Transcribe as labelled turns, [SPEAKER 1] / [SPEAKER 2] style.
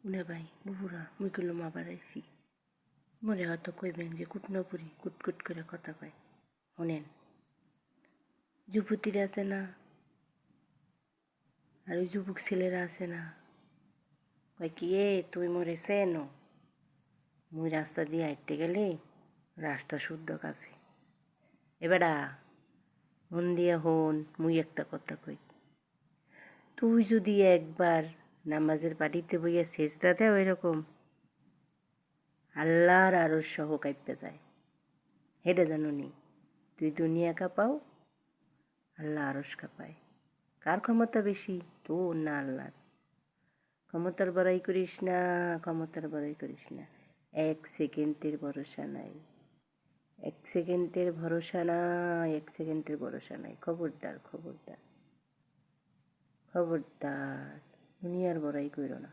[SPEAKER 1] উনে ভাই বুবুরা মুই কইলাম আবার আইসি মরে হয়তো কইবেন যে কুটনপুরি কুটকুট করে কথা কয়। শোনেন, যুবতীরা আছে না, আর ওই যুবক ছেলেরা আছে না, কয় কি তুই মরে চেনো? মুই রাস্তা দিয়ে হাঁটতে গেলে রাস্তা শুদ্ধ কাঁপে। এবারা মন দিয়া হন, মুই একটা কথা কই, তুই যদি একবার নামাজের পাটিতে বইয়া সেজদা দেও এরকম, আল্লাহর আরো সহ কাঁপতে যায়। হেডে জানো নি, তুই দুনিয়া কাঁপাও, আল্লাহ আরস কাঁপায়। কার ক্ষমতা বেশি, তোর না আল্লাহর? ক্ষমতার বড়াই করিস না, ক্ষমতার বড়াই করিস না। 1 সেকেন্ডের ভরসা নাই, 1 সেকেন্ডের ভরসা নাই, 1 সেকেন্ডের ভরসা নাই। খবরদার খবরদার খবরদার, দুনিয়ার বড়াই কইরো না।